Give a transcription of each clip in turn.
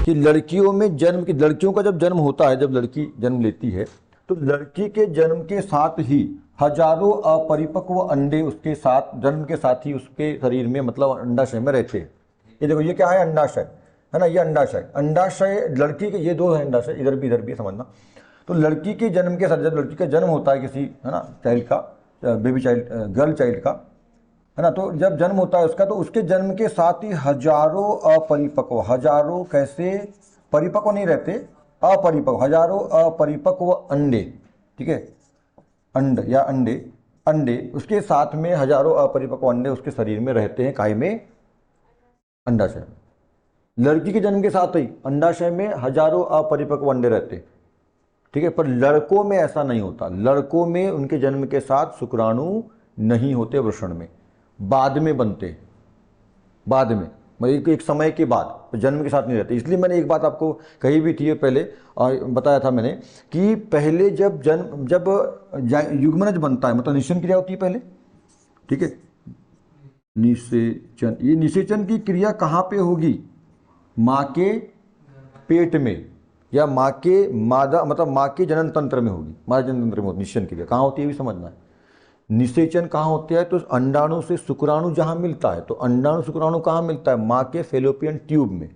कि लड़कियों में जन्म की लड़कियों का जब जन्म होता है, जब लड़की जन्म लेती है तो लड़की के जन्म के साथ ही हजारों अपरिपक्व अंडे उसके साथ, जन्म के साथ ही उसके शरीर में मतलब अंडाशय में रहते हैं। ये देखो, ये क्या है? अंडाशय है ना, ये अंडाशय। अंडाशय लड़की के, ये दो है अंडाशय, इधर भी समझना। तो लड़की के जन्म के साथ, जब लड़की का जन्म होता है किसी, है ना, चाइल्ड का, बेबी चाइल्ड, गर्ल चाइल्ड का, है ना, तो जब जन्म होता है उसका, तो उसके जन्म के साथ ही हजारों अपरिपक्व, हजारों कैसे परिपक्व नहीं रहते, अपरिपक्व, हजारों अपरिपक्व अंडे, ठीक है, अंड या अंडे, अंडे उसके साथ में हजारों अपरिपक्व अंडे उसके शरीर में रहते हैं, काय में? अंडाशय में। लड़की के जन्म के साथ ही अंडाशय में हजारों अपरिपक्व अंडे रहते हैं, ठीक है। पर लड़कों में ऐसा नहीं होता। लड़कों में उनके जन्म के साथ शुक्राणु नहीं होते वृषण में, बाद में बनते हैं, बाद में, मतलब एक समय के बाद, जन्म के साथ नहीं रहते। इसलिए मैंने एक बात आपको कही भी थी पहले, और बताया था मैंने कि पहले जब युग्मनज बनता है, मतलब निषेचन क्रिया होती है पहले, ठीक है, निषेचन। ये निषेचन की क्रिया कहाँ पे होगी? माँ के पेट में, या माँ के मादा, मतलब माँ के जनन तंत्र में होगी, मादा जनन तंत्र में होती निषेचन क्रिया। कहाँ होती है भी समझना है। निषेचन कहाँ होता है? तो अंडाणु से शुक्राणु जहाँ मिलता है, तो अंडाणु शुक्राणु कहाँ मिलता है? माँ के फेलोपियन ट्यूब में।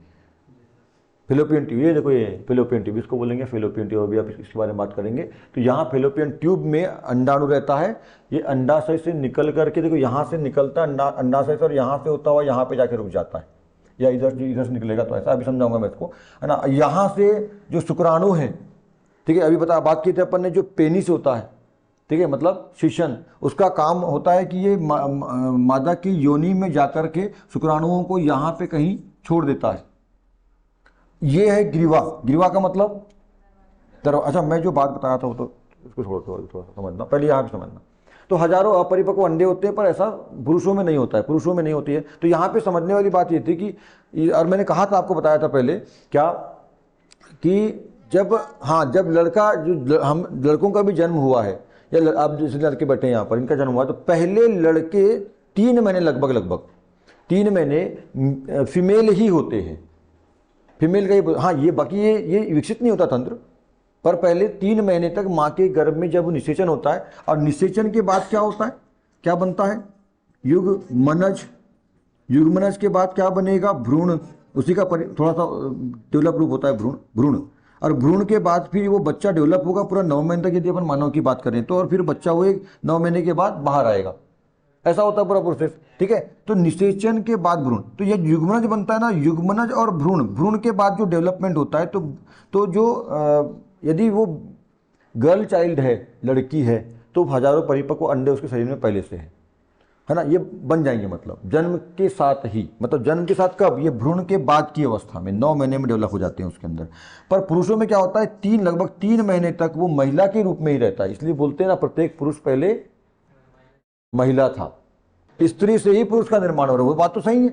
फेलोपियन ट्यूब, ये देखो, ये फेलोपियन ट्यूब, इसको बोलेंगे फेलोपियन ट्यूब, अभी आप इसके बारे में बात करेंगे। तो यहाँ फेलोपियन ट्यूब में अंडाणु रहता है। ये अंडाशय से निकल करके, देखो यहाँ से निकलता है अंडाशय से, और यहाँ से होता हुआ यहाँ पे जाके रुक जाता है, या इधर से निकलेगा, तो ऐसा अभी समझाऊंगा मैं इसको, है ना। यहाँ से जो शुक्राणु है, ठीक है, अभी बात की थी अपन ने, जो पेनिस होता है, ठीक है, मतलब शिशन, उसका काम होता है कि ये मादा की योनि में जाकर के शुक्राणुओं को यहाँ पे कहीं छोड़ देता है। ये है ग्रीवा। ग्रीवा का मतलब अच्छा, मैं जो बात बताया था वो तो इसको थोड़ा सा समझना, पहले यहाँ पे समझना। तो हजारों अपरिपक्व अंडे होते हैं, पर ऐसा पुरुषों में नहीं होता है, पुरुषों में नहीं होती है। तो यहाँ पे समझने वाली बात ये थी कि, और मैंने कहा था, आपको बताया था पहले क्या, कि जब लड़का, जो हम लड़कों का भी जन्म हुआ है, या आप जैसे लड़के बैठे हैं यहाँ पर, इनका जन्म हुआ, तो पहले लड़के 3 महीने लगभग 3 महीने फीमेल ही होते हैं, फीमेल का ही। हाँ, ये बाकी ये विकसित नहीं होता तंत्र, पर पहले 3 महीने तक माँ के गर्भ में जब निषेचन होता है, और निषेचन के बाद क्या होता है, क्या बनता है? युग्मनज। युग्मनज के बाद क्या बनेगा? भ्रूण। उसी का थोड़ा सा डेवलप रूप होता है भ्रूण। और भ्रूण के बाद फिर वो बच्चा डेवलप होगा पूरा 9 महीने तक, यदि अपन मानव की बात करें तो, और फिर बच्चा वो 9 महीने के बाद बाहर आएगा। ऐसा होता है पूरा प्रोसेस, ठीक है। तो निषेचन के बाद भ्रूण, तो ये युग्मनज बनता है ना, युग्मनज और भ्रूण के बाद जो डेवलपमेंट होता है, तो जो यदि वो गर्ल चाइल्ड है, लड़की है, तो हजारों परिपक्व अंडे उसके शरीर में पहले से है ना, ये बन जाएंगे, मतलब जन्म के साथ ही। मतलब जन्म के साथ कब? ये भ्रूण के बाद की अवस्था में 9 महीने में डेवलप हो जाते हैं उसके अंदर। पर पुरुषों में क्या होता है, लगभग 3 महीने तक वो महिला के रूप में ही रहता है। इसलिए बोलते हैं ना, प्रत्येक पुरुष पहले महिला था, स्त्री से ही पुरुष का निर्माण हो रहा है। वो बात तो सही है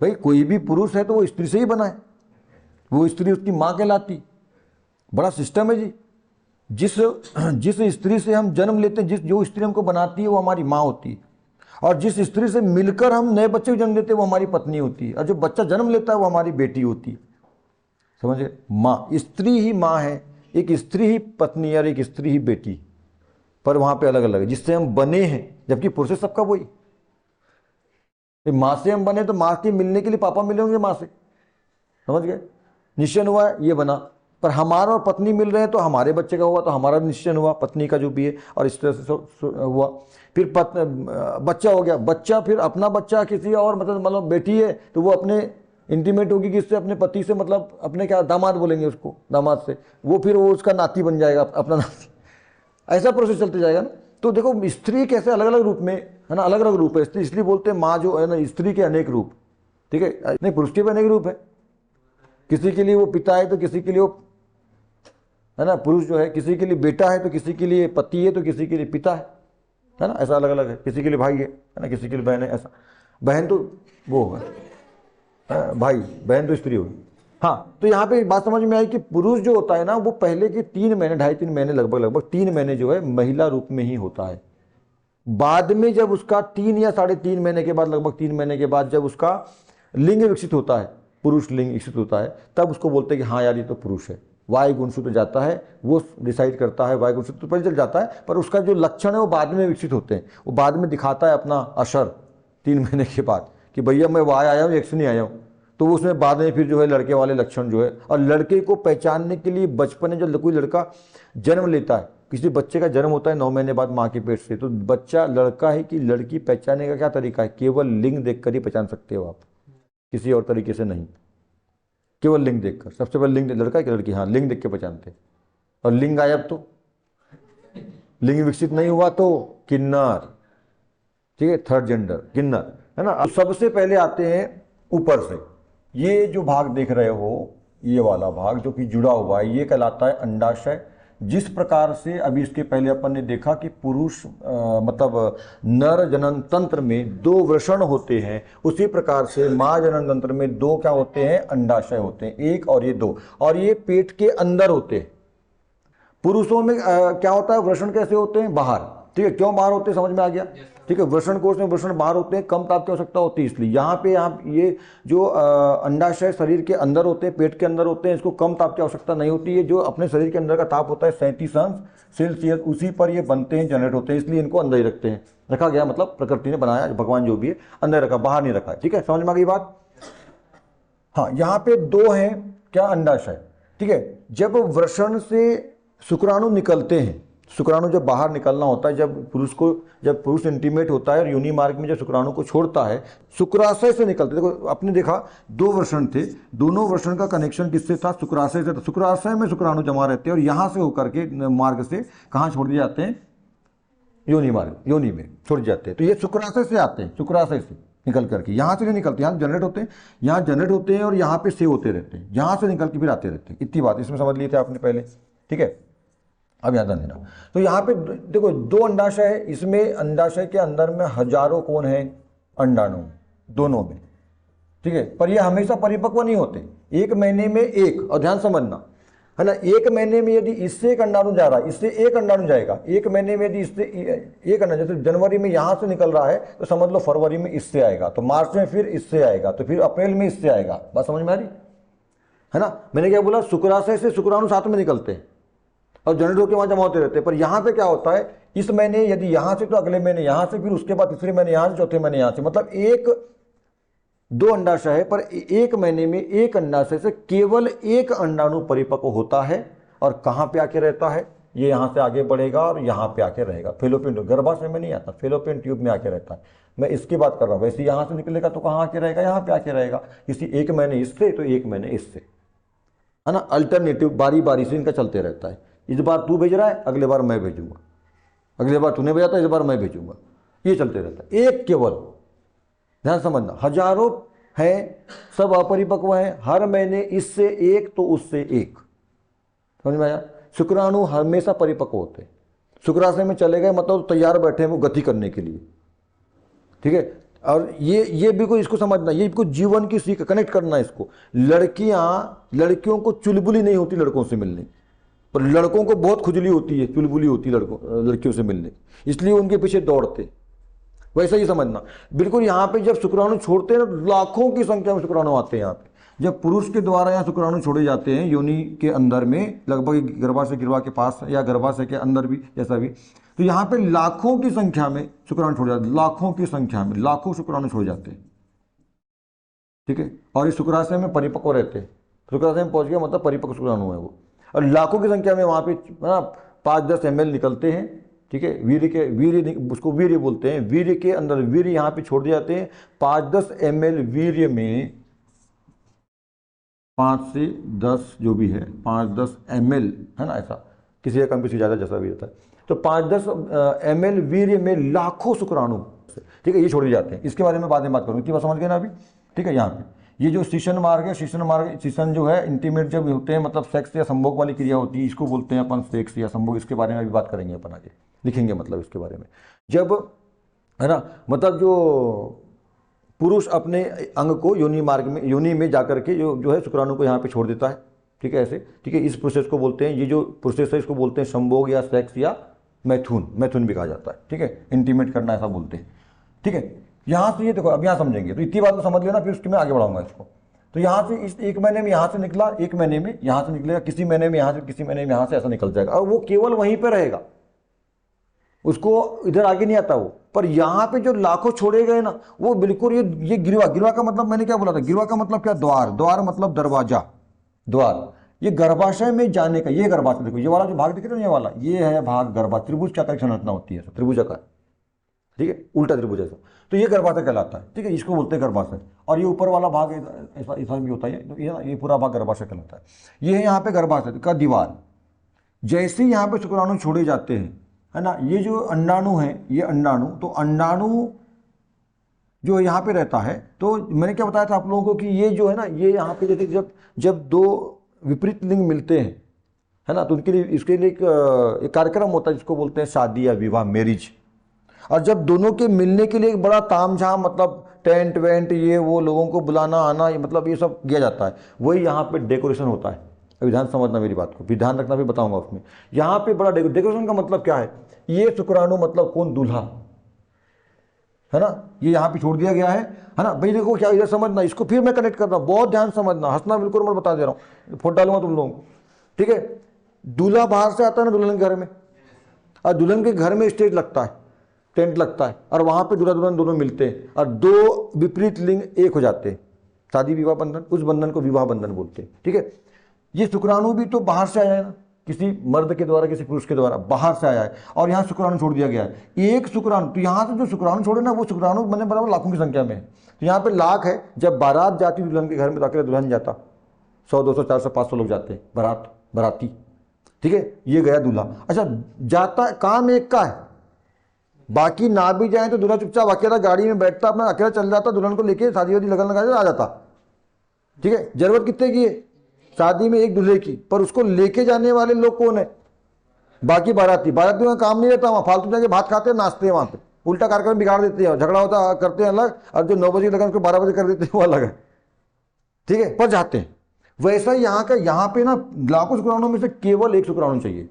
भाई, कोई भी पुरुष है तो वो स्त्री से ही बना है, वो स्त्री उसकी माँ कहलाती। बड़ा सिस्टम है जी। जिस स्त्री से हम जन्म लेते हैं, जो स्त्री हमको बनाती है, वो हमारी माँ होती है। और जिस स्त्री से मिलकर हम नए बच्चे को जन्म देते हैं, वो हमारी पत्नी होती है। और जो बच्चा जन्म लेता है, वो हमारी बेटी होती है। समझे? माँ, स्त्री ही माँ है, एक स्त्री ही पत्नी है, और एक स्त्री ही बेटी। पर वहां पे अलग अलग है, जिससे हम बने हैं, जबकि पुरुष सबका वही। माँ से हम बने, तो माँ के मिलने के लिए पापा मिले होंगे माँ से, समझ गए? निश्चय हुआ, ये बना। पर हमारा और पत्नी मिल रहे हैं, तो हमारे बच्चे का हुआ, तो हमारा निश्चय हुआ, पत्नी का जो भी है, और इस तरह से हुआ। फिर बच्चा हो गया, बच्चा फिर अपना बच्चा किसी और, मतलब बेटी है, तो वो अपने इंटीमेट होगी किससे? अपने पति से, मतलब अपने क्या दामाद बोलेंगे उसको, दामाद से, वो फिर वो उसका नाती बन जाएगा, अपना नाती। ऐसा प्रोसेस चलते जाएगा ना। तो देखो, स्त्री कैसे अलग अलग रूप में है ना, अलग अलग रूप है स्त्री। इसलिए बोलते हैं माँ जो है ना, स्त्री के अनेक रूप, ठीक है। नहीं, पुरुष के भी अनेक रूप है। किसी के लिए वो पिता है, तो किसी के लिए वो, है ना, पुरुष जो है, किसी के लिए बेटा है, तो किसी के लिए पति है, तो किसी के लिए पिता है ना, ऐसा अलग अलग है। किसी के लिए भाई है ना, किसी के लिए बहन है, ऐसा। बहन तो वो होगा भाई, बहन तो स्त्री होगी। हाँ, तो यहाँ पे बात समझ में आई कि पुरुष जो होता है ना, वो पहले के 3 महीने, 2.5-3 महीने, लगभग 3 महीने जो है महिला रूप में ही होता है। बाद में जब उसका 3 या 3.5 महीने के बाद, लगभग 3 महीने के बाद, जब उसका लिंग विकसित होता है, पुरुष लिंग विकसित होता है, तब उसको बोलते हैं कि हाँ यार ये तो पुरुष है। वाय गुणसूत्र जाता है, वो डिसाइड करता है, वाय गुणसूत्र तो पहले चल जाता है, पर उसका जो लक्षण है वो बाद में विकसित होते हैं। वो बाद में दिखाता है अपना असर 3 महीने के बाद कि भैया मैं वाय आया हूँ, एक्स नहीं आया हूँ। तो उसमें बाद में फिर जो है लड़के वाले लक्षण जो है, और लड़के को पहचानने के लिए बचपन में जब कोई लड़का जन्म लेता है, किसी बच्चे का जन्म होता है 9 महीने बाद माँ के पेट से, तो बच्चा लड़का है कि लड़की पहचानने का क्या तरीका है? केवल लिंग देखकर ही पहचान सकते हो आप, किसी और तरीके से नहीं, केवल लिंग देखकर। सबसे पहले लिंग, लड़का है कि लड़की, हाँ लिंग देख के पहचानते। और लिंग गायब तो, लिंग विकसित नहीं हुआ तो किन्नर, ठीक है, थर्ड जेंडर किन्नर, है ना। सबसे पहले आते हैं ऊपर से, ये जो भाग देख रहे हो, ये वाला भाग जो कि जुड़ा हुआ है, ये कहलाता है अंडाशय। जिस प्रकार से अभी इसके पहले अपन ने देखा कि पुरुष मतलब नर जनन तंत्र में 2 वृषण होते हैं, उसी प्रकार से माँ जनन तंत्र में 2 क्या होते हैं? अंडाशय होते हैं, 1 और ये 2, और ये पेट के अंदर होते हैं। पुरुषों में क्या होता है? वृषण कैसे होते हैं? बाहर, ठीक है। क्यों बाहर होते हैं समझ में आ गया, ठीक है। वृषण कोष में वृषण बाहर होते हैं, कम ताप की आवश्यकता होती है, इसलिए यहाँ पे आप ये जो अंडाशय शरीर के अंदर होते हैं, पेट के अंदर होते हैं, इसको कम ताप की आवश्यकता नहीं होती है। जो अपने शरीर के अंदर का ताप होता है 37 अंश सेल्सियस, उसी पर ये बनते हैं, जनरेट होते हैं, इसलिए इनको अंदर ही रखते हैं, रखा गया, मतलब प्रकृति ने बनाया, भगवान जो भी है अंदर रखा, बाहर नहीं रखा है, ठीक है। समझ में आ गई बात? हाँ, यहाँ पे 2 हैं क्या? अंडाशय, ठीक है। जब वृषण से शुक्राणु निकलते हैं, शुक्राणु जब बाहर निकलना होता है, जब पुरुष इंटीमेट होता है और योनि मार्ग में जब शुक्राणु को छोड़ता है, शुक्राशय से निकलते। देखो आपने देखा 2 वृषण थे, दोनों वृषण का कनेक्शन किससे था? शुक्राशय से था। शुक्राशय में शुक्राणु जमा रहते हैं और यहाँ से होकर के मार्ग से कहाँ छोड़ दिए जाते हैं? योनि मार्ग, योनि में छोड़ जाते हैं। तो ये शुक्राशय से आते हैं, शुक्राशय से निकल करके, यहाँ से नहीं निकलते, यहाँ जनरेट होते हैं, यहाँ जनरेट होते हैं और यहाँ पे सेव होते रहते हैं, यहाँ से निकल के फिर आते रहते हैं। इतनी बात इसमें समझ लिए थे आपने पहले, ठीक है। अब याद देना, तो यहाँ पे देखो 2 अंडाशय है, इसमें अंडाशय के अंदर में हजारों कोण है अंडाणु दोनों में, ठीक है। पर ये हमेशा परिपक्व नहीं होते, 1 महीने में एक, और ध्यान समझना है ना, 1 महीने में यदि इससे एक अंडाणु जा रहा है, इससे एक अंडाणु जाएगा, 1 महीने में यदि इससे एक अंडाणु, जैसे जनवरी में यहाँ से निकल रहा है तो समझ लो फरवरी में इससे आएगा, तो मार्च में फिर इससे आएगा, तो फिर अप्रैल में इससे आएगा। बात समझ में आ रही है ना? मैंने क्या बोला? शुक्राशय से शुक्राणु साथ में निकलते हैं और जनरेट होकर वहां जमा होते रहते हैं। पर यहाँ पे क्या होता है, इस महीने यदि यहाँ से तो अगले महीने यहाँ से, फिर उसके बाद तीसरे महीने यहाँ से, चौथे महीने यहाँ से, मतलब 1-2 अंडाशय है, पर 1 महीने में एक अंडाशय से केवल एक अंडाणु परिपक्व होता है। और कहाँ पे आके रहता है? ये यहाँ से आगे बढ़ेगा और यहाँ पे आके रहेगा। फेलोपियन गर्भाशय में नहीं आता, फेलोपियन ट्यूब में आके रहता है। मैं इसकी बात कर रहा हूँ, वैसे यहाँ से निकलेगा तो कहाँ आके रहेगा? यहाँ पे आके रहेगा। किसी 1 महीने इससे तो 1 महीने इससे, है ना। अल्टरनेटिव बारी बारी से इनका चलते रहता है। इस बार तू भेज रहा है, अगले बार मैं भेजूंगा, अगले बार तूने भेजा था, इस बार मैं भेजूंगा, ये चलते रहता है। एक केवल, ध्यान समझना, हजारों हैं, सब अपरिपक्व हैं, हर महीने इससे एक तो उससे एक, समझ में आया? शुक्राणु हमेशा परिपक्व होते हैं। शुक्राशय में चले गए मतलब तैयार बैठे हैं वो गति करने के लिए, ठीक है। और ये भी कोई इसको समझना, ये को जीवन की सीख कनेक्ट करना इसको। लड़कियों को चुलबुली नहीं होती लड़कों से मिलने, पर लड़कों को बहुत खुजली होती है, चुलबुली होती है लड़कियों से मिलने, इसलिए उनके पीछे दौड़ते। वैसा ही समझना बिल्कुल। यहाँ पे जब शुक्राणु छोड़ते हैं ना, लाखों की संख्या में शुक्राणु आते हैं यहाँ पे। जब पुरुष के द्वारा यहाँ शुक्राणु छोड़े जाते हैं योनि के अंदर में, लगभग गर्भाशय गिरवा के पास या गर्भाशय के अंदर भी, जैसा भी, तो यहाँ पे लाखों की संख्या में शुक्राणु छोड़े जाते हैं, लाखों की संख्या में, लाखों शुक्राणु छोड़े जाते हैं, ठीक है। और इस शुक्राशय में परिपक्व रहते हैं। शुक्राशय में पहुंच गया मतलब परिपक्व शुक्राणु है वो, और लाखों की संख्या में वहाँ पे 5-10 ml निकलते हैं, ठीक है। वीर्य उसको वीर्य बोलते हैं। वीर्य के अंदर वीर्य यहाँ पे छोड़ दिए जाते हैं। 5-10 ml वीर्य में 5 से 10 जो भी है, 5-10 ml, है ना, ऐसा किसी का कम किसी ज़्यादा, जैसा भी रहता है। तो 5-10 ml वीर्य में लाखों शुक्राणु, ठीक है, ये छोड़ दिए जाते हैं। इसके बारे में बाद में बात करूँगी, इतनी बात समझ गए ना अभी, ठीक है। यहाँ पे ये जो शीशन मार्ग है, शीशन जो है इंटीमेट जब होते हैं, मतलब सेक्स या संभोग वाली क्रिया होती है, इसको बोलते हैं अपन सेक्स या संभोग। इसके बारे में अभी बात करेंगे अपन, आगे लिखेंगे मतलब इसके बारे में। जब, है ना, मतलब जो पुरुष अपने अंग को योनि मार्ग में, योनि में जाकर के जो है शुक्राणु को यहाँ पे छोड़ देता है, ठीक है, ऐसे, ठीक है। इस प्रोसेस को बोलते हैं, ये जो प्रोसेस है इसको बोलते हैं संभोग या सेक्स या मैथुन भी कहा जाता है, ठीक है। इंटीमेट करना ऐसा बोलते हैं, ठीक है। यहाँ से ये देखो, अब यहाँ समझेंगे, तो इतनी बात तो समझ लेना, फिर उसके मैं आगे बढ़ाऊंगा इसको। तो यहाँ से इस एक महीने में यहाँ से निकला, एक महीने में यहाँ से निकलेगा, किसी महीने में यहाँ से, किसी महीने में यहाँ से, ऐसा निकल जाएगा और वो केवल वहीं पे रहेगा, उसको इधर आगे नहीं आता वो। पर यहाँ पे जो लाखों छोड़े गए ना, वो बिल्कुल ये गिरवा, गिरवा का मतलब मैंने क्या बोला था, गिरवा का मतलब क्या, द्वार, द्वार मतलब दरवाजा, द्वार, ये गर्भाशय में जाने का, ये गर्भाशय देखो, ये वाला जो भाग दिख रहा है, ये वाला, ये है भाग गर्भाशय, त्रिभुज क्या कर संरचना होती है, त्रिभुजाकार, ठीक है, उल्टा त्रिभुज ऐसा, तो ये गर्भाशय कहलाता है, ठीक है, इसको बोलते हैं गर्भाशय। और ये ऊपर वाला भाग ऐसा ऐसा भी होता है, तो ये पूरा भाग गर्भाशय कहलाता है। ये है यहाँ पे गर्भाशय का दीवार। जैसे ही यहाँ पे शुक्राणु छोड़े जाते हैं, है ना, ये जो अंडाणु है, ये अंडाणु, तो अंडाणु जो यहाँ पे रहता है, तो मैंने क्या बताया था आप लोगों को कि ये जो है ना, ये यहाँ पे जैसे जब जब दो विपरीत लिंग मिलते हैं, है ना, तो उनके लिए, इसके लिए एक कार्यक्रम होता है जिसको बोलते हैं शादी या विवाह, मैरिज। और जब दोनों के मिलने के लिए एक बड़ा तामझाम, मतलब टेंट वेंट, ये वो, लोगों को बुलाना आना, ये मतलब ये सब किया जाता है, वही यहाँ पे डेकोरेशन होता है। अभी ध्यान समझना मेरी बात को, भी ध्यान रखना, भी बताऊंगा उसमें। यहाँ पे बड़ा डेकोरेशन का मतलब क्या है, ये शुक्राणु मतलब कौन, दूल्हा, है ना, ये यहाँ पे छोड़ दिया गया है ना भाई। देखो क्या, इधर समझना, इसको फिर मैं कनेक्ट कर रहा हूँ, बहुत ध्यान समझना, हंसना बिल्कुल मैं बता दे रहा हूँ, फोट डालूंगा तुम लोगों को, ठीक है। दूल्हा बाहर से आता है ना दुल्हन के घर में, और दुल्हन के घर में स्टेज लगता है, टेंट लगता है, और वहां पे दूल्हा दुल्हन दोनों मिलते हैं, और दो विपरीत लिंग एक हो जाते हैं, शादी विवाह बंधन, उस बंधन को विवाह बंधन बोलते हैं, ठीक है। ये शुक्राणु भी तो बाहर से आया है ना, किसी मर्द के द्वारा, किसी पुरुष के द्वारा बाहर से आया है, और यहाँ शुक्राणु छोड़ दिया गया है। एक शुक्राणु, तो यहाँ से जो शुक्राणु छोड़े ना, वो शुक्राणु मैंने बराबर लाखों की संख्या में है। तो यहाँ पे लाख है। जब बारात जाती दुल्हन के घर में, तो अकेले दुल्हन जाता, 100 200 400 500 लोग जाते हैं, बाराती, ठीक है, ये गया दूल्हा। अच्छा, जाता काम एक का है, बाकी ना भी जाए तो दूल्हा चुपचाप अकेला गाड़ी में बैठता, अपना अकेला चल जाता, दुल्हन को लेके शादी वादी लगन लगा आ जाता, ठीक है। जरूरत कितने की है शादी में, एक दूल्हे की, पर उसको लेके जाने वाले लोग कौन है, बाकी बाराती का काम नहीं रहता, वहां फालतू जाके भात खाते हैं, नाचते हैं, वहां पे उल्टा कार्यक्रम बिगाड़ देते हैं, झगड़ा होता करते हैं अलग, और जो 9 बजे लगन उसको 12 बजे कर देते हैं वो अलग है, ठीक है, पर जाते हैं। वैसा ही यहाँ का, यहाँ पे ना लाखों शुक्राणुओं में से केवल एक शुक्राणु चाहिए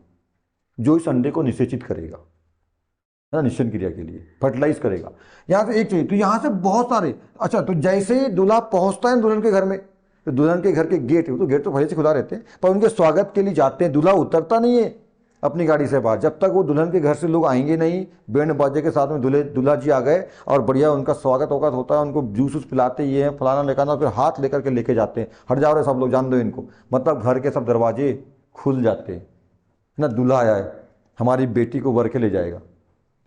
जो इस अंडे को निषेचित करेगा, है ना, निश्चन क्रिया के लिए फर्टिलाइज करेगा। यहाँ से एक चाहिए, तो यहाँ से बहुत सारे। अच्छा, तो जैसे ही दूल्हा पहुंचता है दुल्हन के घर में, तो दुल्हन के घर के गेट, तो गेट तो भले से खुला रहते हैं, पर उनके स्वागत के लिए जाते हैं। दूल्हा उतरता नहीं है अपनी गाड़ी से बाहर, जब तक वो दुल्हन के घर से लोग आएंगे नहीं, बैंड बाजे के साथ में दूल्हा जी आ गए, और बढ़िया उनका स्वागत वगत होता है, उनको जूस वूस पिलाते, ये है फलाना लेकर, फिर हाथ लेकर के लेके जाते हैं, हट जाओ रे सब लोग, जान दो इनको, मतलब घर के सब दरवाजे खुल जाते हैं ना, दूल्हा आया है, हमारी बेटी को वर के ले जाएगा,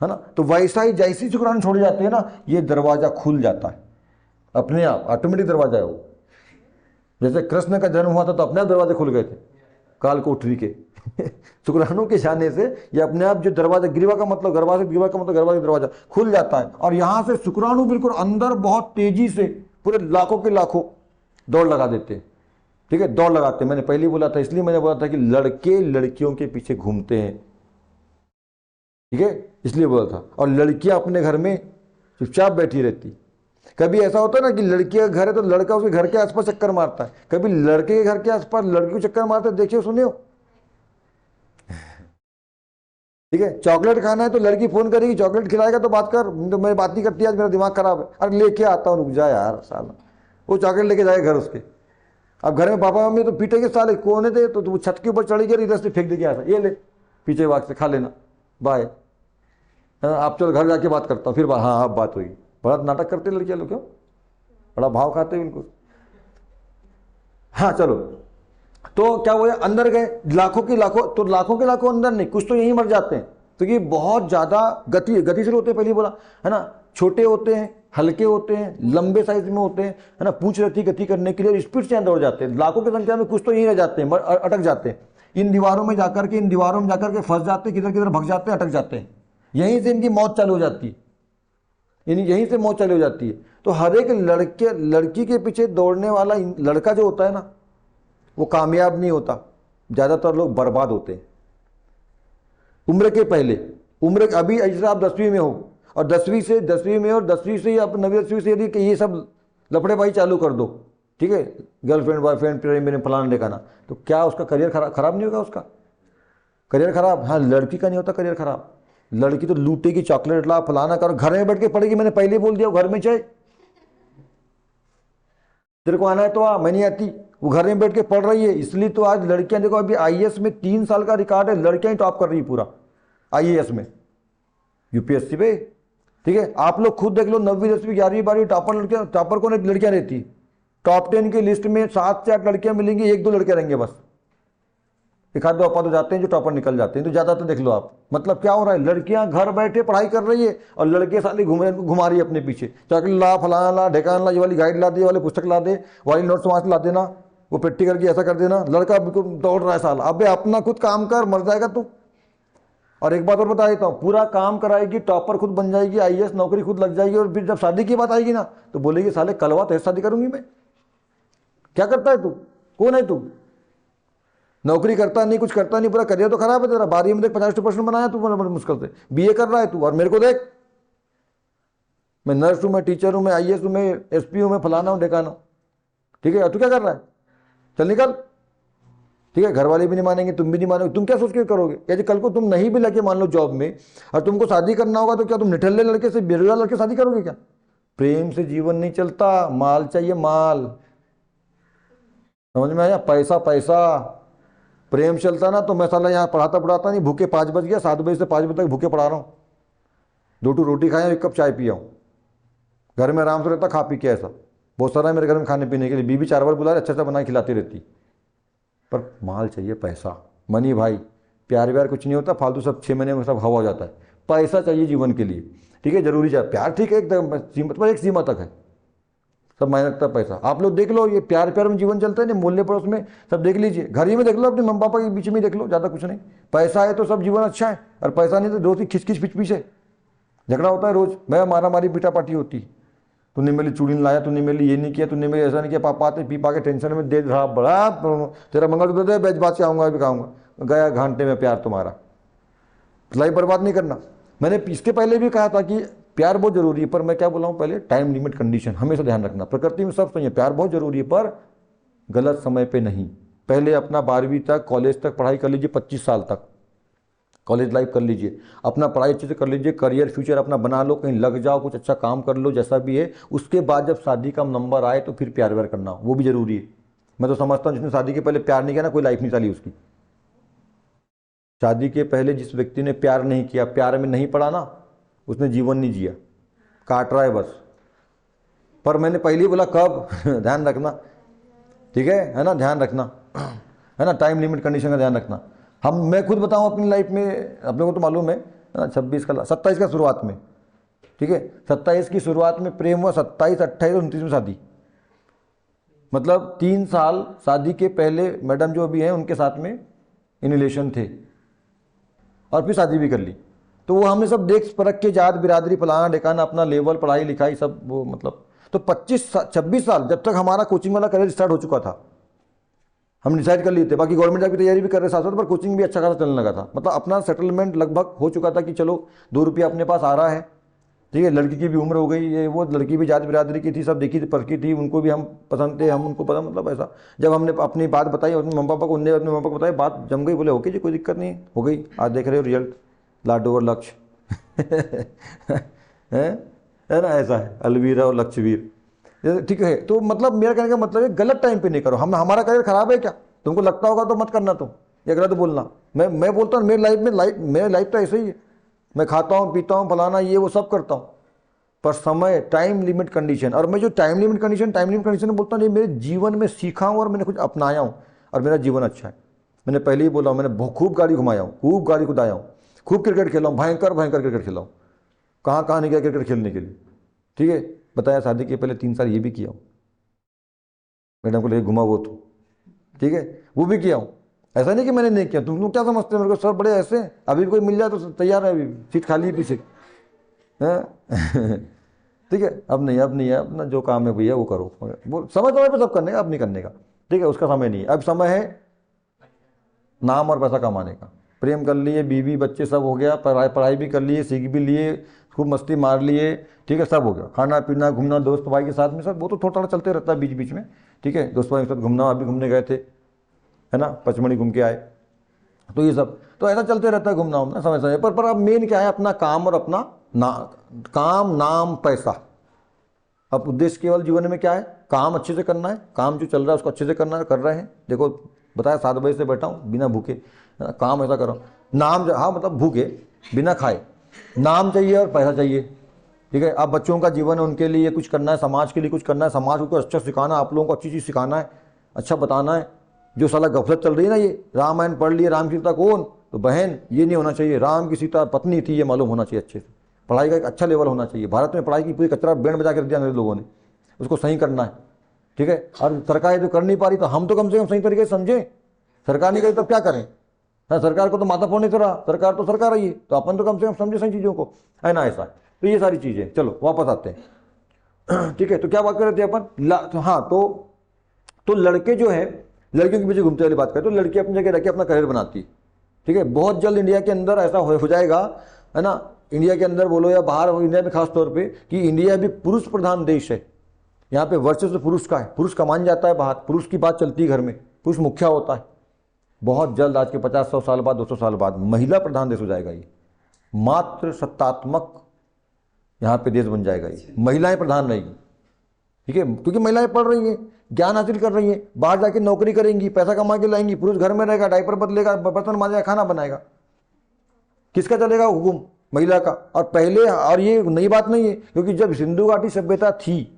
है ना। तो वैसा ही जैसे ही शुक्राणु छोड़े जाते हैं ना, ये दरवाजा खुल जाता है अपने आप, ऑटोमेटिक दरवाजा है वो। जैसे कृष्ण का जन्म हुआ था तो अपने आप दरवाजे खुल गए थे काल कोठरी के शुक्राणु के जाने से ये अपने आप जो दरवाजा, गिरवा का मतलब गर्भाशय, गिरवा का मतलब गर्भाशय, दरवाजा खुल जाता है, और यहां से शुक्राणु बिल्कुल अंदर बहुत तेजी से पूरे लाखों के लाखों दौड़ लगा देते हैं, ठीक है, दौड़ लगाते हैं। मैंने पहले बोला था, इसलिए मैंने बोला था कि लड़के लड़कियों के पीछे घूमते हैं, ठीक है, इसलिए बोला था। और लड़कियां अपने घर में चुपचाप बैठी रहती। कभी ऐसा होता है ना कि लड़की का घर है तो लड़का उसके घर के आसपास चक्कर मारता है, कभी लड़के के घर के आसपास लड़की को चक्कर मारता है, देखिए सुनिए, ठीक है। चॉकलेट खाना है तो लड़की फोन करेगी, चॉकलेट खिलाएगा तो बात कर, तो मैं बात नहीं करती, आज मेरा दिमाग खराब है, अरे लेके आता हूँ, रुक जा यार साला, वो चॉकलेट लेके जाएगा घर उसके। अब घर में पापा मम्मी तो पीटेंगे, साले कौन थे, तो वो छत के ऊपर चढ़ी गई, इधर से फेंक देके आता, ये ले पीछे भाग से खा लेना, बाय, आप चलो घर जाके बात करता हूँ, फिर हाँ अब बात हुई। बड़ा नाटक करते लड़कियां लोग, क्यों, बड़ा भाव खाते हैं इनको। हाँ चलो, तो क्या हुआ, अंदर गए लाखों के लाखों, तो लाखों के लाखों अंदर नहीं, कुछ तो यहीं मर जाते हैं, तो ये बहुत ज्यादा गतिशील होते हैं, पहले बोला है ना, छोटे होते हैं, हल्के होते हैं, लंबे साइज में होते हैं, है ना, पूछ रहती गति करने के लिए स्पीड से दौड़ जाते हैं। लाखों की संख्या में कुछ तो यहीं रह जाते हैं, अटक जाते हैं, इन दीवारों में जाकर के फंस जाते हैं, किधर किधर भग जाते हैं, अटक जाते हैं, यहीं से इनकी मौत चालू हो जाती है, यहीं से मौत चालू हो जाती है। तो हर एक लड़की के पीछे दौड़ने वाला लड़का जो होता है ना, वो कामयाब नहीं होता, ज्यादातर लोग बर्बाद होते हैं उम्र के पहले। उम्र अभी जैसे आप 10वीं में हो, और 10वीं में और 10वीं से आप 9वीं 10वीं से यदि ये सब लफड़ेबाजी चालू कर दो, ठीक है, गर्लफ्रेंड बॉयफ्रेंड प्रेम में फलाना लेकाना, तो क्या उसका करियर खराब नहीं होगा, उसका करियर खराब। हाँ, लड़की का नहीं होता करियर खराब, लड़की तो लूटेगी, चॉकलेट ला फलाना कर, घर में बैठ के पढ़ेगी, मैंने पहले बोल दिया, घर में चाहे तेरे को आना है तो आ, मैं नहीं आती, वो घर में बैठ के पढ़ रही है। इसलिए तो आज लड़कियां देखो, अभी आईएएस में 3 साल का रिकॉर्ड है, लड़कियां ही टॉप कर रही है पूरा आईएएस में, यूपीएससी पे। ठीक है, आप लोग खुद देख लो, 9वीं 10वीं 11वीं 12वीं टॉपर लड़कियां, टॉपर कौन लड़कियां रहती, टॉप 10 की लिस्ट में 7 से 8 लड़कियां मिलेंगी, 1-2 लड़के रहेंगे बस, एक आध दो अपा तो जाते हैं जो टॉपर निकल जाते हैं, तो ज़्यादा तो देख लो आप। मतलब क्या हो रहा है, लड़कियां घर बैठे पढ़ाई कर रही है और लड़के साले घुमा रही है अपने पीछे, चॉकलेट ला, फलाना ला, ढेकान ला, ये वाली गाइड ला दे, वाले पुस्तक ला दे, वाली नोट्स वहाँ से ला देना, वो पेट्टी करके ऐसा कर देना, लड़का बिल्कुल दौड़ रहा है साल। अबे अपना खुद काम कर, मर जाएगा तू। और एक बात और बता देता हूँ, पूरा काम कराएगी, टॉपर खुद बन जाएगी, आईएएस नौकरी खुद लग जाएगी, और फिर जब शादी की बात आएगी ना तो बोलेगी साले कलवा तेरे शादी करूंगी मैं। क्या करता है तू, कौन है तू, नौकरी करता नहीं, कुछ करता नहीं, पूरा करियर तो खराब है तेरा। 12वीं में देख 50% बनाया तू, बड़े मुश्किल से बीए कर रहा है तू, और मेरे को देख, मैं नर्स हूँ, मैं टीचर हूँ, मैं आईएएस हूँ, मैं एसपी हूँ, मैं फलाना हूँ ढेकाना हूँ। ठीक है, तू क्या कर रहा है, चल निकल। ठीक है, घर वाले भी नहीं मानेंगे, तुम भी नहीं मानोगे, तुम क्या सोच के करोगे, यदि कल को तुम नहीं भी लगे मान लो जॉब में और तुमको शादी करना होगा, तो क्या तुम निठल्ले लड़के से, बेरोजगार लड़के शादी करोगे क्या। प्रेम से जीवन नहीं चलता, माल चाहिए माल, समझ में आया, पैसा पैसा। प्रेम चलता ना तो मैं साला यहाँ पढ़ाता पढ़ाता नहीं, भूखे 5 बज गया, 7 बजे से 5 बजे तक भूखे पढ़ा रहा हूँ, 2 रोटी खाया, 1 कप चाय पिया हूँ, घर में आराम से रहता, खा पी के। ऐसा बहुत सारा है मेरे घर में खाने पीने के लिए, बीबी 4 बार बुला रहे, अच्छा अच्छा बना के खिलाती रहती। पर माल चाहिए, पैसा, मनी भाई। प्यार व्यार कुछ नहीं होता फालतू, सब 6 महीने में सब हवा हो जाता है। पैसा चाहिए जीवन के लिए, ठीक है, जरूरी चाहिए प्यार, ठीक है एकदम सीमित, पर एक सीमा तक है, सब मायने रखता है पैसा। आप लोग देख लो, ये प्यार प्यार में जीवन चलता है ना, मोहल्ले पड़ोस में सब देख लीजिए, घर ही में देख लो, अपने मम्मी पापा के बीच में देख लो, ज़्यादा कुछ नहीं। पैसा है तो सब जीवन अच्छा है, और पैसा नहीं तो रोज ही खिच खिच पिच पिच है, झगड़ा होता है रोज, मैं मारा मारी पीटा पाटी होती। तूने मेरी चूड़ी नहीं लाया, तूने मेरे लिए ये नहीं किया, तूने मेरे ऐसा नहीं किया, पापा आते पी पा के टेंशन में दे रहा बड़ा, तेरा मंगलसूत्र दे, बेच बात से आऊँगा भी खाऊंगा, गया घंटे में प्यार तुम्हारा। लाइफ बर्बाद नहीं करना। मैंने इसके पहले भी कहा था कि प्यार बहुत जरूरी है, पर मैं क्या बोला हूँ पहले, टाइम लिमिट कंडीशन हमेशा ध्यान रखना। प्रकृति में सब सही है, प्यार बहुत जरूरी है, पर गलत समय पे नहीं। पहले अपना 12वीं तक, कॉलेज तक पढ़ाई कर लीजिए, 25 साल तक कॉलेज लाइफ कर लीजिए, अपना पढ़ाई अच्छे से कर लीजिए, करियर फ्यूचर अपना बना लो, कहीं लग जाओ, कुछ अच्छा काम कर लो, जैसा भी है। उसके बाद जब शादी का नंबर आए तो फिर प्यार व्यार करना, वो भी जरूरी है। मैं तो समझता हूँ जिसने शादी के पहले प्यार नहीं किया ना, कोई लाइफ नहीं चली उसकी। शादी के पहले जिस व्यक्ति ने प्यार नहीं किया, प्यार में नहीं पड़ा ना, उसने जीवन नहीं जिया, काट रहा है बस। पर मैंने पहले ही बोला कब ध्यान रखना, ठीक है ना, ध्यान रखना, है ना, टाइम लिमिट कंडीशन का ध्यान रखना। मैं खुद बताऊं अपनी लाइफ में, अपने को तो मालूम है ना, 27 का शुरुआत में, ठीक है, 27 की शुरुआत में प्रेम हुआ, 27, 28 और 29 में शादी। मतलब 3 साल शादी के पहले मैडम जो अभी हैं उनके साथ में इन रिलेशन थे, और फिर शादी भी कर ली। तो वो हमने सब देख परख के, जात बिरादरी फलाना ढेकाना, अपना लेवल पढ़ाई लिखाई सब वो, मतलब तो 26 साल जब तक हमारा कोचिंग वाला करियर स्टार्ट हो चुका था, हम डिसाइड कर लिए थे। बाकी गवर्नमेंट जॉब की तैयारी भी कर रहे साथ साथ, पर कोचिंग भी अच्छा खासा चलने लगा था। मतलब अपना सेटलमेंट लगभग हो चुका था कि चलो 2 रुपया अपने पास आ रहा है, ठीक है, लड़की की भी उम्र हो गई, ये वो, लड़की भी जात बिरादरी की थी, सब देखी थी परखी थी, उनको भी हम पसंद थे, हम उनको पसंद, मतलब ऐसा। जब हमने अपनी बात बताई अपने मम्मी पापा को, उनने अपने मम्मी पापा को बताई, बात जम गई, बोले ओके जी कोई दिक्कत नहीं, हो गई। आज देख रहे हो रिजल्ट, लाडो और लक्ष्य है ना, ऐसा है अलवीर और लक्ष्यवीर, ठीक है। तो मतलब मेरा कहने का मतलब है, गलत टाइम पे नहीं करो। हमारा करियर खराब है क्या, तुमको लगता होगा तो मत करना तुम, ये गलत बोलना। मैं बोलता हूँ मेरी लाइफ तो ऐसे ही है, मैं खाता हूँ पीता हूँ फलाना ये वो सब करता हूँ, पर समय, टाइम लिमिट कंडीशन। और मैं जो टाइम लिमिट कंडीशन में बोलता हूँ, मेरे जीवन में सीखा हूँ और मैंने कुछ अपनाया हूँ, और मेरा जीवन अच्छा है। मैंने पहले ही बोला हूँ, मैंने खूब गाड़ी घुमाया हूँ, खूब गाड़ी कुदाया हूँ, खूब क्रिकेट खेला हूँ, भयंकर क्रिकेट खेला हूँ, कहाँ नहीं गया क्रिकेट खेलने के लिए, ठीक है। बताया शादी के पहले 3 साल ये भी किया हूँ, मैडम को लेके घुमा वो तो, ठीक है, वो भी किया हूँ। ऐसा नहीं कि मैंने नहीं किया, तुम लोग क्या समझते हो मेरे को, सर बड़े ऐसे हैं। अभी भी कोई मिल जाए तो तैयार है, अभी सीट खाली है पीछे, हैं ठीक है। अब नहीं है, अपना जो काम है भैया वो करो, वो समय पे सब करने का, अब नहीं करने का, ठीक है, उसका समय नहीं है। अब समय है नाम और पैसा कमाने का। प्रेम कर लिए, बीवी बच्चे सब हो गया, पढ़ाई भी कर लिए, सीख भी लिए, खूब मस्ती मार लिए, ठीक है, सब हो गया। खाना पीना घूमना दोस्त भाई के साथ में सब, वो तो थोड़ा थोड़ा चलते रहता है बीच बीच में, ठीक है, दोस्त भाई के साथ घूमना, अभी घूमने गए थे, है ना, पचमढ़ी घूम के आए, तो ये सब तो ऐसा चलते रहता है, घूमना उमना समय समय पर अब मेन क्या है, अपना काम और अपना काम नाम पैसा, अब उद्देश्य केवल जीवन में क्या है, काम अच्छे से करना है, काम जो चल रहा है उसको अच्छे से करना है, कर रहे हैं। देखो बताया 7 बजे से बैठा हूँ बिना भूखे, काम ऐसा करो, नाम, हाँ मतलब भूखे बिना खाए, नाम चाहिए और पैसा चाहिए, ठीक है। अब बच्चों का जीवन है, उनके लिए कुछ करना है, समाज के लिए कुछ करना है, समाज को अच्छा सिखाना है, आप लोगों को अच्छी चीज़ सिखाना है, अच्छा बताना है। जो साला गफलत चल रही है ना, ये रामायण पढ़ लिए, राम की सीता कौन, तो बहन, ये नहीं होना चाहिए। राम की सीता पत्नी थी, ये मालूम होना चाहिए अच्छे से। पढ़ाई का एक अच्छा लेवल होना चाहिए। भारत में पढ़ाई की पूरी कचरा बैंड बजा कर दिया अंग्रेज लोगों ने, उसको सही करना है, ठीक है। और सरकार ये तो कर नहीं पा रही, तो हम तो कम से कम सही तरीके से समझें। सरकार नहीं करी तो क्या करें, हाँ सरकार को तो माथा फोड़ने तो रहा, सरकार तो सरकार रही है, तो अपन तो कम से कम समझे सही चीज़ों को, है ना ऐसा। तो ये सारी चीज़ें, चलो वापस आते हैं ठीक है। तो क्या बात कर रहे थे अपन, तो हाँ, तो लड़के जो है, लड़कियों के पीछे घूमते वाली बात करें, तो लड़की अपनी जगह रह के अपना करियर बनाती है, ठीक है। बहुत जल्द इंडिया के अंदर ऐसा हो जाएगा, है ना, इंडिया के अंदर बोलो या बाहर हो, इंडिया में खास तौर पे, कि इंडिया भी पुरुष प्रधान देश है। यहाँ पे वर्चस्व पुरुष का है, पुरुष कमान जाता है बाहर, पुरुष की बात चलती है घर में, पुरुष मुखिया होता है। बहुत जल्द, आज के 50-100 साल बाद, 200 साल बाद महिला प्रधान देश हो जाएगा ये, मात्र सत्तात्मक यहाँ पे देश बन जाएगा ये, महिलाएं प्रधान रहेगी, ठीक है। क्योंकि महिलाएं पढ़ रही हैं, ज्ञान हासिल कर रही हैं, बाहर जाके नौकरी करेंगी, पैसा कमा के लाएंगी, पुरुष घर में रहेगा, डायपर बदलेगा, बर्तन मांजेगा, खाना बनाएगा, किसका चलेगा हुकुम, महिला का। और पहले, और ये नई बात नहीं है, क्योंकि जब सिंधु घाटी सभ्यता थी,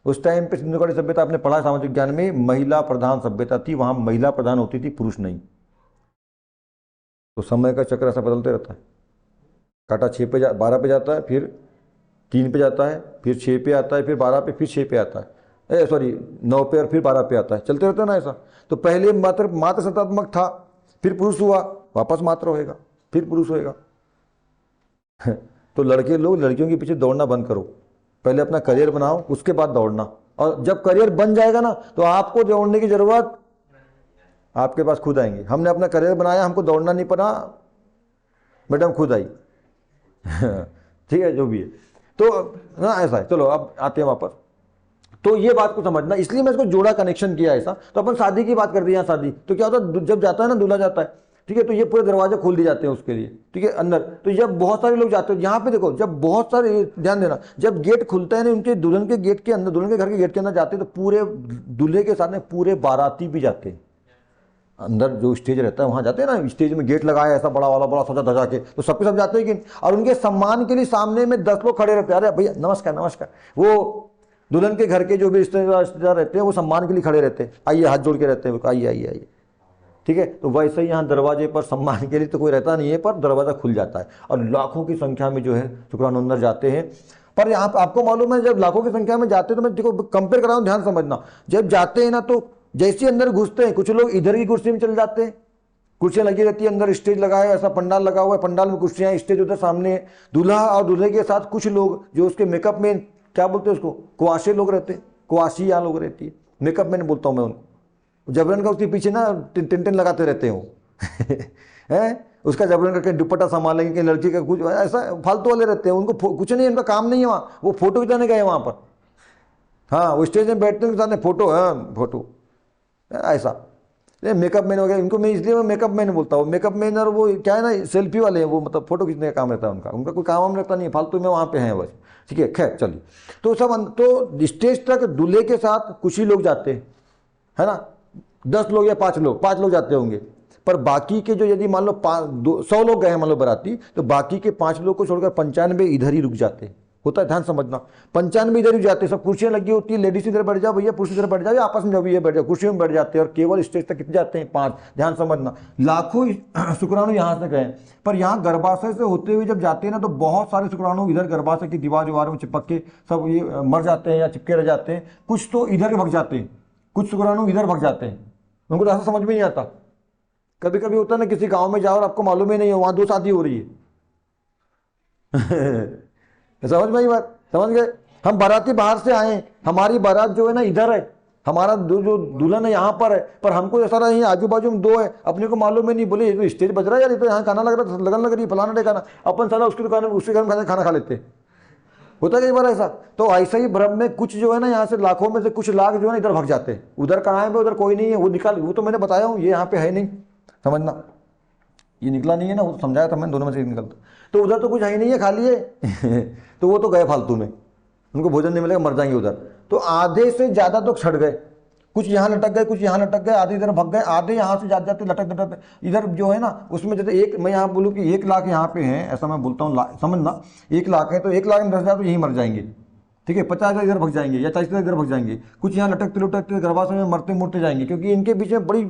उस टाइम पे सिंधु घाटी सभ्यता आपने पढ़ा सामाजिक ज्ञान में, महिला प्रधान सभ्यता थी, वहां महिला प्रधान होती थी, पुरुष नहीं। तो समय का चक्र ऐसा बदलते रहता है, काटा 12 पे जाता है, फिर 3 पे जाता है, फिर 6 पे आता है, फिर 12 पे, फिर 6 पे आता है, सॉरी 9 पे, और फिर 12 पे आता है, चलते रहता है ना ऐसा। तो पहले मात्र सत्तात्मक था, फिर पुरुष हुआ, वापस मात्र होएगा, फिर पुरुष होएगा तो लड़के लोग लड़कियों के पीछे दौड़ना बंद करो, पहले अपना करियर बनाओ, उसके बाद दौड़ना। और जब करियर बन जाएगा ना, तो आपको दौड़ने की जरूरत आपके पास खुद आएंगे। हमने अपना करियर बनाया, हमको दौड़ना नहीं पड़ा, मैडम खुद आई ठीक है, जो भी है। तो ना ऐसा है, चलो अब आते हैं वापस। तो ये बात को समझना, इसलिए मैं इसको जोड़ा, कनेक्शन किया ऐसा। तो अपन शादी की बात कर दी, यहाँ शादी, तो क्या होता है, जब जाता है ना दूल्हा जाता है, ठीक है, तो ये पूरे दरवाजे खोल दिए जाते हैं उसके लिए, ठीक है, अंदर। तो जब बहुत सारे लोग जाते हैं, यहाँ पे देखो, जब बहुत सारे, ध्यान देना, जब गेट खुलता है ना उनके दुल्हन के गेट के अंदर, दुल्हन के घर के गेट के अंदर जाते हैं, तो पूरे दूल्हे के साथ में पूरे बाराती भी जाते हैं। अंदर जो स्टेज रहता है वहां जाते हैं ना, स्टेज में गेट लगाया ऐसा बड़ा वाला, बड़ा सजा धजा के, तो सब जाते हैं कि, और उनके सम्मान के लिए सामने में 10 लोग खड़े रहते हैं, अरे भैया नमस्कार नमस्कार। वो दुल्हन के घर के जो भी रिश्तेदार रहते हैं, वो सम्मान के लिए खड़े रहते हैं, आइए, हाथ जोड़ के रहते हैं, आइए आइए आइए, ठीक है। तो वैसे ही यहाँ दरवाजे पर सम्मान के लिए तो कोई रहता नहीं है, पर दरवाजा खुल जाता है, और लाखों की संख्या में जो है शुक्रान अंदर जाते हैं। पर यहाँ आपको मालूम है, जब लाखों की संख्या में जाते हैं, तो मैं देखो कंपेयर कर रहा हूँ, ध्यान समझना, जब जाते हैं ना, तो जैसे अंदर घुसते हैं, कुछ लोग इधर की कुर्सी में चले जाते हैं, कुर्सियां लगी रहती है, अंदर स्टेज लगा है, ऐसा पंडाल लगा हुआ है, पंडाल में कुर्सियां, स्टेज उधर सामने है, दूल्हा और दूल्हे के साथ कुछ लोग जो उसके मेकअप में, क्या बोलते हैं उसको, कुआशे लोग रहते हैं, कुआशी यहाँ लोग रहती है, मेकअप मैन बोलता हूँ मैं उनको, जबरन का उसके पीछे ना टिन लगाते रहते हैं वो है, उसका जबरन करके दुपट्टा संभालेंगे कि लड़की का कुछ ऐसा फालतू वाले रहते हैं, उनको कुछ नहीं, उनका काम नहीं है वहाँ, वो फोटो खिंचाने गए वहाँ पर, हाँ वो स्टेज में बैठने के साथ फोटो, हाँ फोटो ऐसा। मेकअप मैन वगैरह, इनको मैं इसलिए मैं मेकअप मैन बोलता हूँ, मेकअप मैन, और वो क्या है ना, सेल्फी वाले हैं वो, मतलब फोटो खींचने का काम रहता है उनका, उनका कोई काम वाम रहता नहीं, फालतू में वहाँ पे हैं बस, ठीक है। खैर चलिए, तो सब, तो स्टेज तक दूल्हे के साथ कुछ ही लोग जाते हैं, है ना, 10 लोग या 5 लोग जाते होंगे, पर बाकी के जो, यदि मान लो 100 लोग गए हैं मान लो बराती, तो बाकी के 5 लोग को छोड़कर 95 इधर ही रुक जाते हैं, होता है, ध्यान समझना, 95 इधर ही जाते हैं, सब कुर्सियां लगी होती है, लेडीज इधर बैठ जाओ भैया, पुरुष इधर बैठ जाओ, आपस में जब ये बैठ जाओ, कुर्सियों में बैठ जाते हैं, और केवल स्टेज तक कितने जाते हैं, 5, ध्यान समझना। लाखों शुक्राणु यहाँ से गए, पर यहाँ गर्भाशय से होते हुए जब जाते हैं ना, तो बहुत सारे शुक्राणु इधर गर्भाशय की दीवार में चिपक के सब ये मर जाते हैं या चिपके रह जाते हैं, कुछ तो इधर भग जाते हैं, कुछ शुक्राणु इधर भग जाते हैं, उनको तो ऐसा समझ में नहीं आता। कभी कभी होता है ना, किसी गाँव में जाओ और आपको मालूम ही नहीं है वहाँ 2 शादी हो रही है समझ में आई बात, समझ गए। हम बाराती बाहर से आए, हमारी बारात जो है ना इधर है, हमारा जो दुल्हन है यहाँ पर है, पर हमको ऐसा रहा है आजू बाजू में 2 है, अपने को मालूम है नहीं, बोले ये तो स्टेज बज रहा है यार, ये तो यहाँ खाना लग रहा है, लगन लग रही है, फलाना डे खाना, अपन सारा उसकी दुकान में उसके घर में खाना खा लेते, होता है कई बार ऐसा। तो ऐसा ही भ्रम में कुछ जो है ना, यहाँ से लाखों में से कुछ लाख जो है ना इधर भग जाते हैं, उधर कहाँ है, उधर कोई नहीं है, वो निकाल, वो तो मैंने बताया हूँ, ये यहाँ पे है नहीं, समझना, ये निकला नहीं है ना, वो समझाया था मैंने, दोनों में से निकलता, तो उधर तो कुछ है ही नहीं है, खाली है तो वो तो गए फालतू में, उनको भोजन नहीं मिलेगा, मर जाएंगे उधर। तो आधे से ज़्यादा तो सड़ गए, कुछ यहाँ लटक गए, कुछ यहाँ लटक गए, आधे इधर भग गए, आधे यहाँ से जाते जाते लटक लटक इधर जो है ना उसमें। जैसे एक, मैं यहाँ बोलूँ कि 1 लाख यहाँ पे हैं, ऐसा मैं बोलता हूँ, समझना 1 लाख है तो 1 लाख में 10,000 तो यहीं मर जाएंगे, ठीक है। 50,000 इधर भग जाएंगे या 40,000 इधर भग जाएंगे, कुछ यहाँ लटकते लटकते गर्भाशय में मरते मुरते जाएंगे, क्योंकि इनके बीच में बड़ी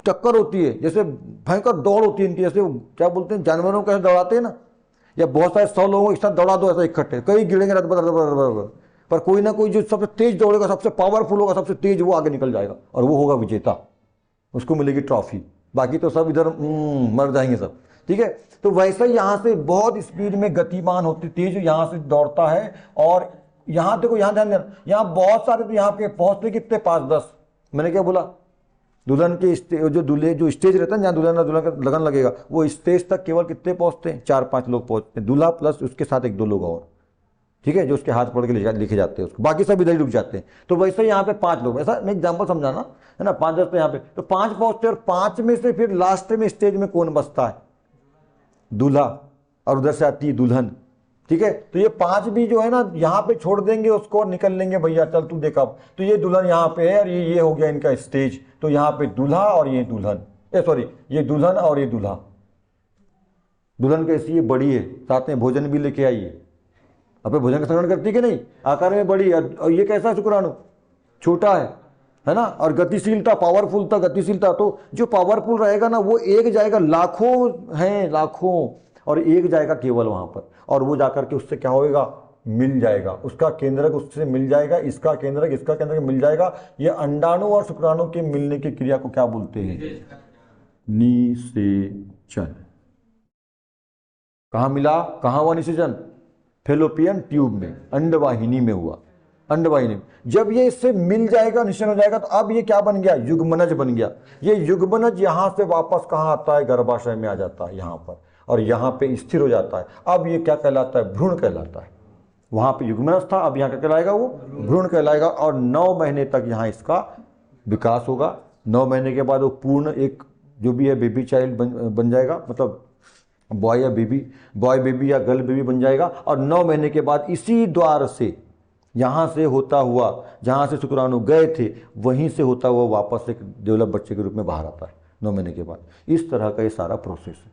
टक्कर होती है, जैसे भयंकर दौड़ होती है इनकी, जैसे क्या बोलते हैं जानवरों को ऐसे दौड़ाते हैं ना, या बहुत सारे 100 लोगों को एक साथ दौड़ा दो ऐसा इकट्ठे, कई गिरेंगे रद, पर कोई ना कोई जो सबसे तेज दौड़ेगा, सबसे पावरफुल होगा, सबसे तेज, वो आगे निकल जाएगा और वो होगा विजेता, उसको मिलेगी ट्रॉफी। बाकी तो सब इधर मर जाएंगे सब, ठीक है। तो वैसे ही यहाँ से बहुत स्पीड में गतिमान होती तेज यहाँ से दौड़ता है। और यहाँ देखो, यहाँ ध्यान देना, यहाँ बहुत सारे तो यहाँ पे पहुँचते कितने 5-10, मैंने क्या बोला, दुल्हन के जो दूल्हे जो स्टेज रहता है जहाँ दुल्हन का लगन लगेगा, वो स्टेज तक केवल कितने पहुँचते हैं, 4-5 लोग पहुँचते हैं, दूल्हा प्लस उसके साथ 1-2 लोग और, ठीक है, जो उसके हाथ पकड़ के लिखे जाते हैं उसको, बाकी सब इधर ही रुक जाते हैं। तो वैसे यहाँ पे 5 लोग, ऐसा मैं एग्जाम्पल समझाना है ना, 5-10 पे यहाँ पे, तो 5 पहुंचते हैं, और 5 में से फिर लास्ट में स्टेज में कौन बसता है, दूल्हा, और उधर से आती है दुल्हन, ठीक है। तो ये 5 भी जो है ना यहाँ पे छोड़ देंगे उसको और निकल लेंगे, भैया चल तू देखा, तो ये दुल्हन यहाँ पे है और ये हो गया इनका स्टेज। तो यहाँ पे दूल्हा और ये दुल्हन, सॉरी ये दुल्हन और ये दूल्हा। दुल्हन कैसी है, बड़ी है, साथ में भोजन भी लेके आई है, अपने भोजन का संग्रहण करती कि नहीं, आकार में बड़ी है, और ये कैसा शुक्राणु, छोटा है ना। और गतिशीलता, पावरफुलता, गतिशीलता, तो जो पावरफुल रहेगा ना वो एक जाएगा, लाखों हैं लाखों, और एक जाएगा केवल वहां पर, और वो जाकर के उससे क्या होएगा, मिल जाएगा, उसका केंद्रक उससे मिल जाएगा, इसका केंद्रक इसका केंद्रक मिल जाएगा। ये अंडाणु और शुक्राणु के मिलने की क्रिया को क्या बोलते हैं, निषेचन। कहाँ मिला, कहाँ हुआ निषेचन, फेलोपियन ट्यूब में, अंडवाहिनी में हुआ, अंडवाहिनी में। जब ये इससे मिल जाएगा, निषेचन हो जाएगा, तो अब ये क्या बन गया, युग्मनज बन गया। ये युग्मनज यहां से वापस कहाँ आता है, गर्भाशय में आ जाता है यहाँ पर, और यहाँ पे स्थिर हो जाता है। अब ये क्या कहलाता है, भ्रूण कहलाता है। वहां पे युग्मनज था, अब यहाँ क्या कहलाएगा, वो भ्रूण कहलाएगा। और 9 महीने तक यहाँ इसका विकास होगा। 9 महीने के बाद वो पूर्ण एक जो भी है बेबी चाइल्ड बन जाएगा, मतलब बॉय बेबी या गर्ल बेबी बन जाएगा। और 9 महीने के बाद इसी द्वार से, यहाँ से होता हुआ, जहाँ से शुक्राणु गए थे वहीं से होता हुआ वापस एक डेवलप बच्चे के रूप में बाहर आता है 9 महीने के बाद। इस तरह का ये सारा प्रोसेस है।